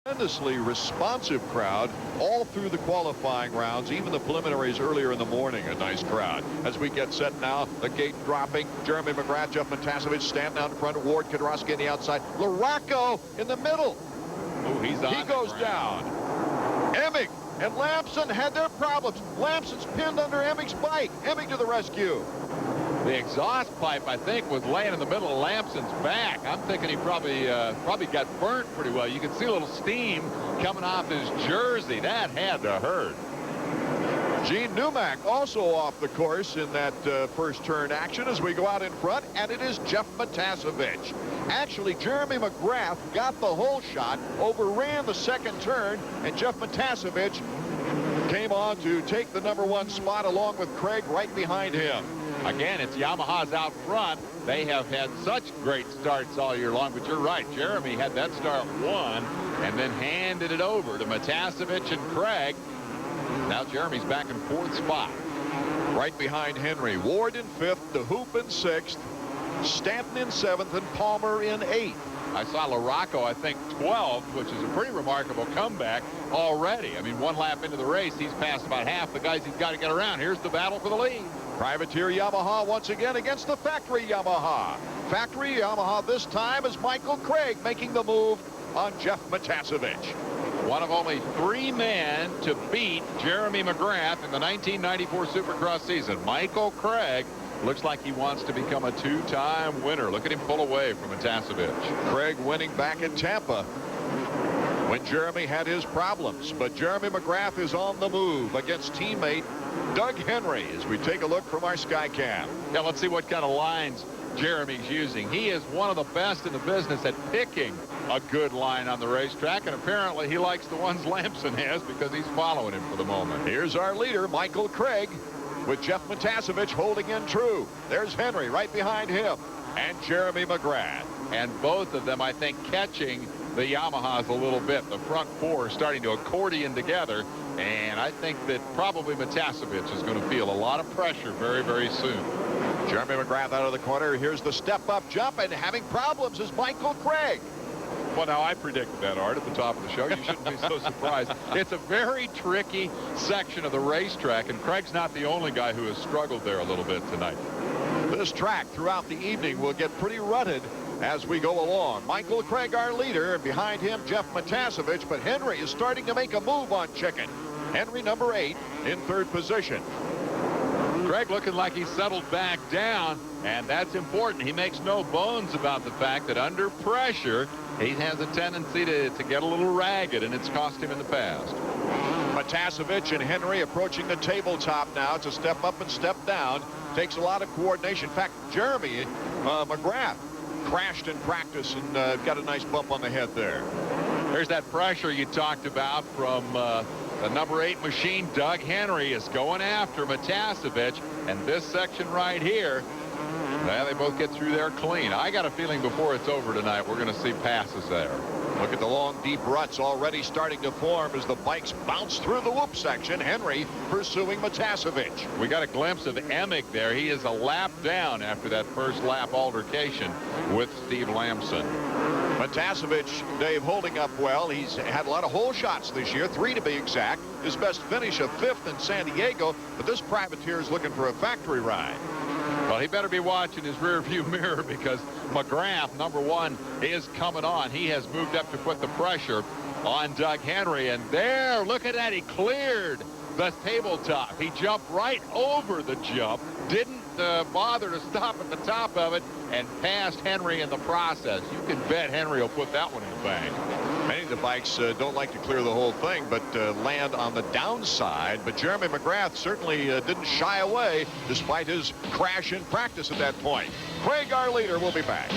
Tremendously responsive crowd all through the qualifying rounds, even the preliminaries earlier in the morning. A nice crowd. As we get set now, the gate dropping. Jeremy McGrath, Jeff Matasevich standing out in front. Ward Kedrowski on the outside. Larocco in the middle. Oh, he's on. He goes down. Emig and Lamson had their problems. Lamson's pinned under Emig's bike. Emig to the rescue. The exhaust pipe, I think, was laying in the middle of Lamson's back. I'm thinking he probably got burnt pretty well. You can see a little steam coming off his jersey. That had to hurt. Gene Newmack also off the course in that first turn action as we go out in front, and it is Jeff Matasevich. Actually, Jeremy McGrath got the whole shot, overran the second turn, and Jeff Matasevich came on to take the #1 spot along with Craig right behind him. Again, it's Yamaha's out front. They have had such great starts all year long, but you're right. Jeremy had that start one and then handed it over to Matasevich and Craig. Now Jeremy's back in 4th spot. Right behind Henry. Ward in 5th, DeHoop in 6th, Stanton in 7th, and Palmer in 8th. I saw Larocco, I think, 12th, which is a pretty remarkable comeback already. I mean, 1 lap into the race, he's passed about half the guys he's got to get around. Here's the battle for the lead. Privateer Yamaha once again against the factory Yamaha. Factory Yamaha this time is Michael Craig making the move on Jeff Matasevich. One of only 3 men to beat Jeremy McGrath in the 1994 Supercross season. Michael Craig looks like he wants to become a 2-time winner. Look at him pull away from Matasevich. Craig winning back in Tampa when Jeremy had his problems. But Jeremy McGrath is on the move against teammate Doug Henry as we take a look from our Skycam. Yeah, let's see what kind of lines Jeremy's using. He is one of the best in the business at picking a good line on the racetrack, and apparently he likes the ones Lamson has because he's following him for the moment. Here's our leader, Michael Craig, with Jeff Matasevich holding in true. There's Henry right behind him, and Jeremy McGrath. And both of them, I think, catching the Yamahas a little bit. The front 4 are starting to accordion together, and I think that probably Matasevich is going to feel a lot of pressure very, very soon. Jeremy McGrath out of the corner. Here's the step-up jump, and having problems is Michael Craig. Well, now, I predicted that, Art, at the top of the show. You shouldn't be so surprised. It's a very tricky section of the racetrack, and Craig's not the only guy who has struggled there a little bit tonight. This track throughout the evening will get pretty rutted as we go along. Michael Craig, our leader, and behind him, Jeff Matasevich, but Henry is starting to make a move on Chicken. Henry, number 8, in 3rd position. Craig looking like he's settled back down, and that's important. He makes no bones about the fact that under pressure, he has a tendency to get a little ragged, and it's cost him in the past. Matasevich and Henry approaching the tabletop now. It's a step up and step down. Takes a lot of coordination. In fact, Jeremy McGrath crashed in practice and got a nice bump on the head there. There's that pressure you talked about from the number 8 machine. Doug Henry is going after Matasevich, and this section right here, well, they both get through there clean. I got a feeling before it's over tonight, we're going to see passes there. Look at the long, deep ruts already starting to form as the bikes bounce through the whoop section. Henry pursuing Matasevich. We got a glimpse of Emig there. He is a lap down after that first lap altercation with Steve Lamson. Matasevich, Dave, holding up well. He's had a lot of hole shots this year, 3 to be exact. His best finish of 5th in San Diego, but this privateer is looking for a factory ride. Well, he better be watching his rear view mirror because McGrath, number 1, is coming on. He has moved up to put the pressure on Doug Henry, and there, look at that, he cleared the tabletop. He jumped right over the jump, didn't bother to stop at the top of it, and passed Henry in the process. You can bet Henry will put that one in the bank. Many of the bikes don't like to clear the whole thing, but land on the downside. But Jeremy McGrath certainly didn't shy away despite his crash in practice at that point. Craig, our leader, will be back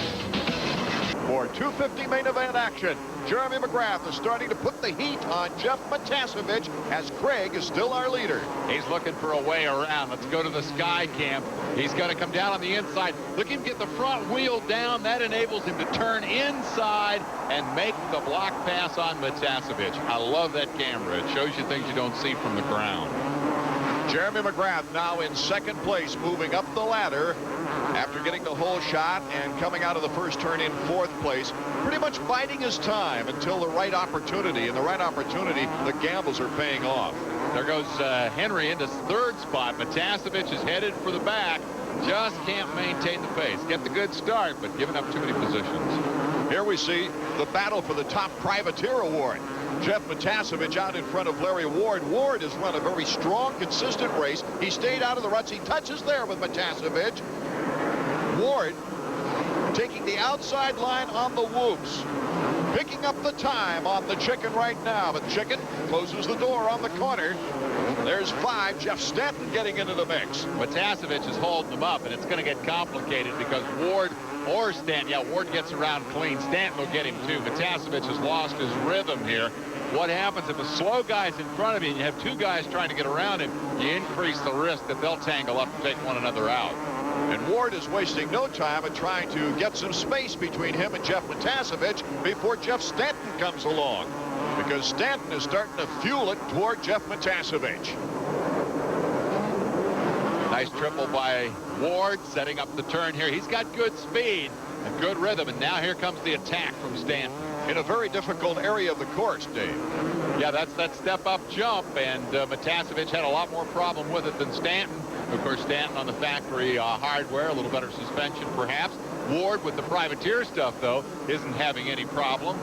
for 250 main event action. Jeremy McGrath is starting to put the heat on Jeff Matasevich as Craig is still our leader. He's looking for a way around. Let's go to the sky cam. He's going to come down on the inside. Look at him get the front wheel down. That enables him to turn inside and make the block pass on Matasevich. I love that camera. It shows you things you don't see from the ground. Jeremy McGrath now in 2nd place, moving up the ladder. After getting the whole shot and coming out of the first turn in 4th place, pretty much biding his time until the right opportunity. And the right opportunity, the gambles are paying off. There goes Henry into 3rd spot. Matasevich is headed for the back. Just can't maintain the pace. Get the good start, but giving up too many positions. Here we see the battle for the top privateer award. Jeff Matasevich out in front of Larry Ward. Ward has run a very strong, consistent race. He stayed out of the ruts. He touches there with Matasevich. Ward taking the outside line on the whoops. Picking up the time on the Chicken right now. But Chicken closes the door on the corner. There's 5. Jeff Stanton getting into the mix. Matasevich is holding them up, and it's going to get complicated because Ward or Stanton, yeah, Ward gets around clean. Stanton will get him too. Matasevich has lost his rhythm here. What happens if a slow guy's in front of you and you have 2 guys trying to get around him, you increase the risk that they'll tangle up and take one another out. And Ward is wasting no time in trying to get some space between him and Jeff Matasevich before Jeff Stanton comes along, because Stanton is starting to fuel it toward Jeff Matasevich. Nice triple by Ward, setting up the turn here. He's got good speed and good rhythm, and now here comes the attack from Stanton. In a very difficult area of the course, Dave. Yeah, that's that step-up jump, and Matasevich had a lot more problem with it than Stanton. Of course, Stanton on the factory hardware, a little better suspension perhaps. Ward with the privateer stuff, though, isn't having any problem.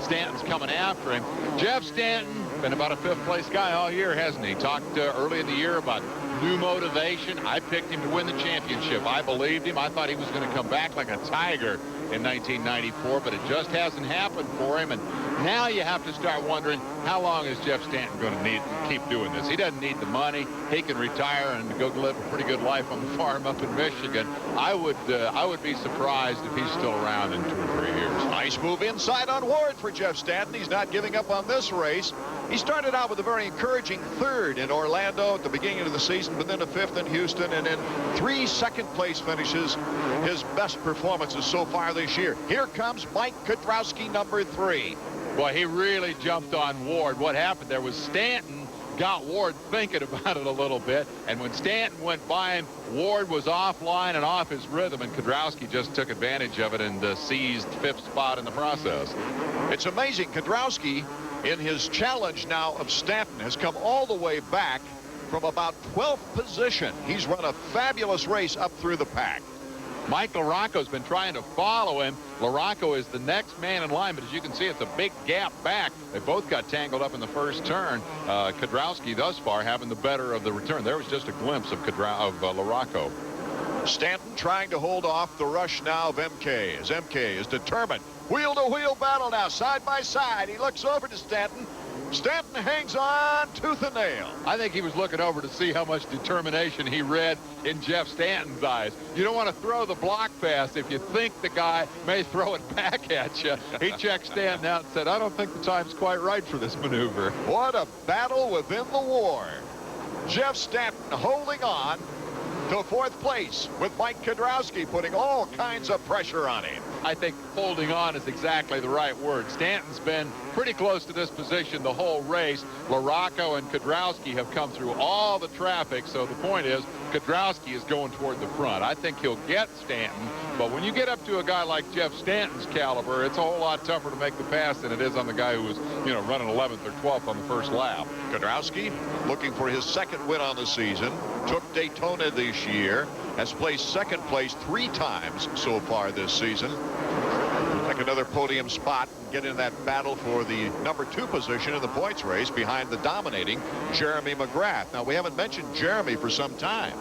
Stanton's coming after him. Jeff Stanton, been about a 5th place guy all year, hasn't he? Talked early in the year about new motivation. I picked him to win the championship. I believed him. I thought he was going to come back like a tiger in 1994, but it just hasn't happened for him. And now you have to start wondering, how long is Jeff Stanton going to keep doing this? He doesn't need the money. He can retire and go live a pretty good life on the farm up in Michigan. I would be surprised if he's still around in 2 or 3 years. Nice move inside on Ward for Jeff Stanton. He's not giving up on this race. He started out with a very encouraging 3rd in Orlando at the beginning of the season, but then a 5th in Houston, and then 3 second-place finishes, his best performances so far this year. Here comes Mike Kudrowski, number 3. Boy, he really jumped on Ward. What happened there was Stanton got Ward thinking about it a little bit, and when Stanton went by him, Ward was offline and off his rhythm, and Kudrowski just took advantage of it and seized 5th spot in the process. It's amazing. Kudrowski, in his challenge now of Stanton, has come all the way back from about 12th position. He's run a fabulous race up through the pack. Mike LaRocco's been trying to follow him. LaRocco is the next man in line, but as you can see, it's a big gap back. They both got tangled up in the first turn. Kudrowski thus far having the better of the return. There was just a glimpse of LaRocco. Stanton trying to hold off the rush now of MK, as MK is determined. Wheel-to-wheel battle now, side by side. He looks over to Stanton. Stanton hangs on tooth and nail. I think he was looking over to see how much determination he read in Jeff Stanton's eyes. You don't want to throw the block pass if you think the guy may throw it back at you. He checked Stanton out and said, I don't think the time's quite right for this maneuver. What a battle within the war. Jeff Stanton holding on to 4th place with Mike Kudrowski putting all kinds of pressure on him. I think holding on is exactly the right word. Stanton's been pretty close to this position the whole race. LaRocco and Kudrowski have come through all the traffic, so the point is Kudrowski is going toward the front. I think he'll get Stanton, but when you get up to a guy like Jeff Stanton's caliber, it's a whole lot tougher to make the pass than it is on the guy who was, you know, running 11th or 12th on the first lap. Kudrowski looking for his 2nd win on the season, took Daytona this year, has placed 2nd place 3 times so far this season. Take another podium spot and get in that battle for the number 2 position in the points race behind the dominating Jeremy McGrath. Now, we haven't mentioned Jeremy for some time.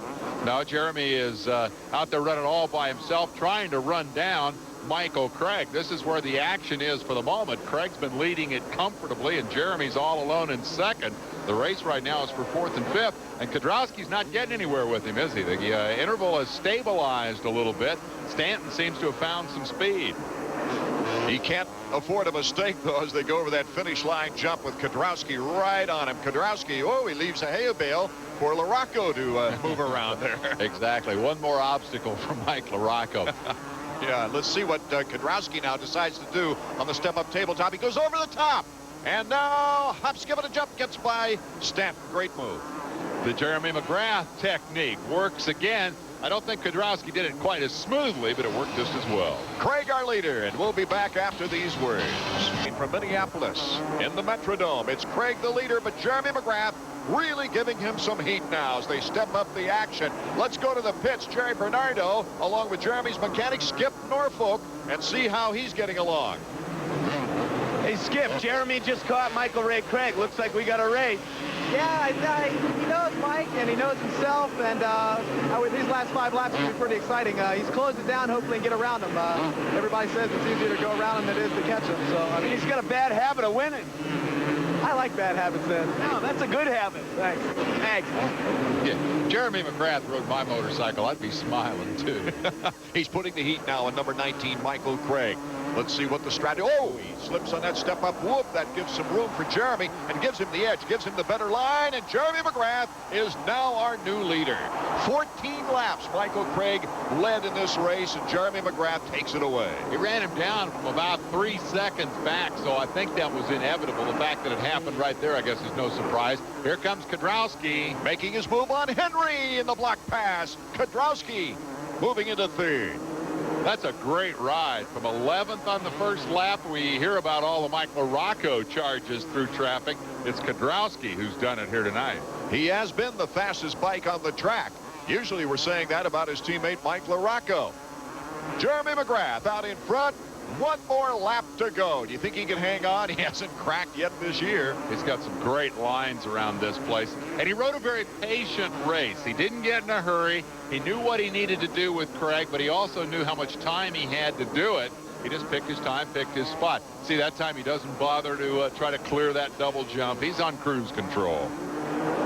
No, Jeremy is out there running all by himself, trying to run down Michael Craig. This is where the action is for the moment. Craig's been leading it comfortably, and Jeremy's all alone in 2nd. The race right now is for 4th and 5th, and Kudrowski's not getting anywhere with him, is he? The interval has stabilized a little bit. Stanton seems to have found some speed. He can't afford a mistake, though, as they go over that finish line jump with Kudrowski right on him. Kudrowski, oh, he leaves a hay bale for LaRocco to move around there. Exactly. One more obstacle for Mike LaRocco. Yeah, let's see what Kudrowski now decides to do on the step-up tabletop. He goes over the top, and now hop, skip, and a jump gets by Stanton. Great move. The Jeremy McGrath technique works again. I don't think Kedrowski did it quite as smoothly, but it worked just as well. Craig, our leader, and we'll be back after these words. From Minneapolis in the Metrodome, it's Craig the leader, but Jeremy McGrath really giving him some heat now as they step up the action. Let's go to the pits. Jerry Bernardo, along with Jeremy's mechanic, Skip Norfolk, and see how he's getting along. Hey, Skip, Jeremy just caught Michael Ray Craig. Looks like we got a race. Yeah, he knows Mike, and he knows himself, and these last 5 laps will be pretty exciting. He's closed it down, hopefully, and get around him. Everybody says it's easier to go around him than it is to catch him. So, I mean, He's got a bad habit of winning. I like bad habits then. No, that's a good habit. Thanks. Thanks. Yeah, Jeremy McGrath rode my motorcycle. I'd be smiling, too. He's putting the heat now on number 19, Michael Craig. Let's see what the strategy. Oh, he slips on that step up. Whoop, that gives some room for Jeremy and gives him the edge, gives him the better line, and Jeremy McGrath is now our new leader. 14 laps Michael Craig led in this race, and Jeremy McGrath takes it away. He ran him down from about 3 seconds back, so I think that was inevitable. The fact that it happened right there, I guess, is no surprise. Here comes Kedrowski. Making his move on Henry in the block pass. Kedrowski moving into third. That's a great ride. From 11th on the first lap, we hear about all the Mike LaRocco charges through traffic. It's Kedrowski who's done it here tonight. He has been the fastest bike on the track. Usually we're saying that about his teammate Mike LaRocco. Jeremy McGrath out in front. 1 more lap to go. Do you think he can hang on? He hasn't cracked yet this year. He's got some great lines around this place. And he rode a very patient race. He didn't get in a hurry. He knew what he needed to do with Craig, but he also knew how much time he had to do it. He just picked his time, picked his spot. See, that time he doesn't bother to try to clear that double jump. He's on cruise control.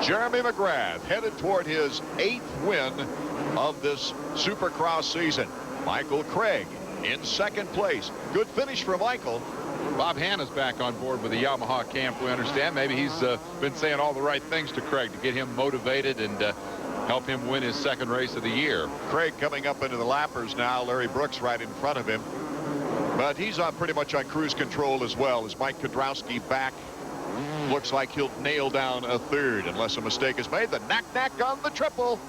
Jeremy McGrath headed toward his 8th win of this Supercross season. Michael Craig in 2nd place. Good finish for Michael. Bob Hanna's back on board with the Yamaha camp, we understand. Maybe he's been saying all the right things to Craig to get him motivated and help him win his 2nd race of the year. Craig coming up into the lappers now. Larry Brooks right in front of him. But he's pretty much on cruise control as well as Mike Kedrowski back. Looks like he'll nail down a 3rd unless a mistake is made. The knack on the triple.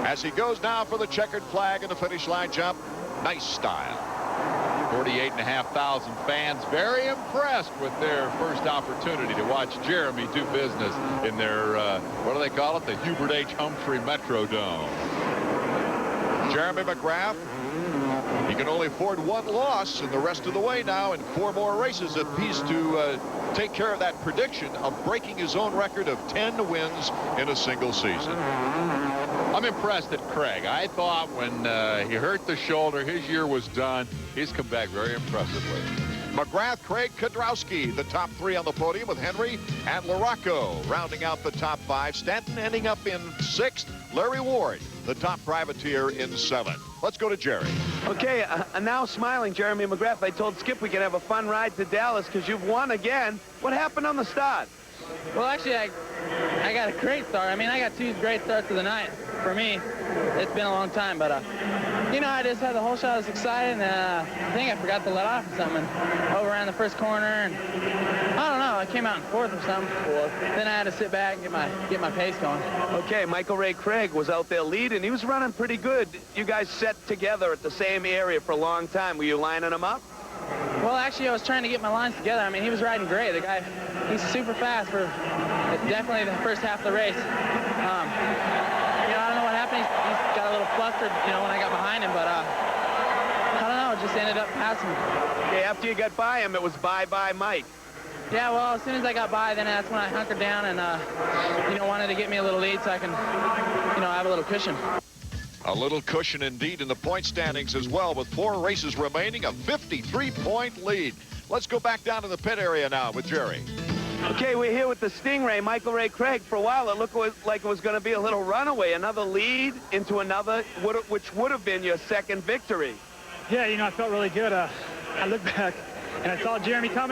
As he goes now for the checkered flag and the finish line jump. Nice style. 48,500 fans very impressed with their first opportunity to watch Jeremy do business in their, what do they call it? The Hubert H. Humphrey Metrodome. Jeremy McGrath, he can only afford 1 loss in the rest of the way now in 4 more races if he's to take care of that prediction of breaking his own record of 10 wins in a single season. I'm impressed at Craig. I thought when he hurt the shoulder, his year was done. He's come back very impressively. McGrath, Craig, Kedrowski, the top 3 on the podium with Henry and LaRocco rounding out the top 5. Stanton ending up in 6th. Larry Ward, the top privateer, in 7th. Let's go to Jerry. Okay, now smiling, Jeremy McGrath. I told Skip we can have a fun ride to Dallas because you've won again. What happened on the start? Well, actually, I got a great start. I mean, I got 2 great starts of the night. For me, it's been a long time, but, you know, I just had the whole shot. I was excited, and I think I forgot to let off or something. Overran the first corner, and I don't know. I came out in 4th or something. Then I had to sit back and get my pace going. Okay, Michael Ray Craig was out there leading. He was running pretty good. You guys set together at the same area for a long time. Were you lining him up? Well, actually, I was trying to get my lines together. I mean, he was riding great. The guy, he's super fast for definitely the first half of the race. You know, I don't know what happened. He's got a little flustered, you know, when I got behind him, but I don't know. It just ended up passing me. Okay, after you got by him, it was bye-bye Mike. Yeah, well, as soon as I got by, then that's when I hunkered down and, you know, wanted to get me a little lead so I can, you know, have a little cushion. A little cushion indeed in the point standings as well, with 4 races remaining, a 53-point lead. Let's go back down to the pit area now with Jerry. Okay, we're here with the Stingray, Michael Ray Craig. For a while, it looked like it was going to be a little runaway, another lead into another, which would have been your 2nd victory. Yeah, you know, I felt really good. I looked back, and I saw Jeremy coming.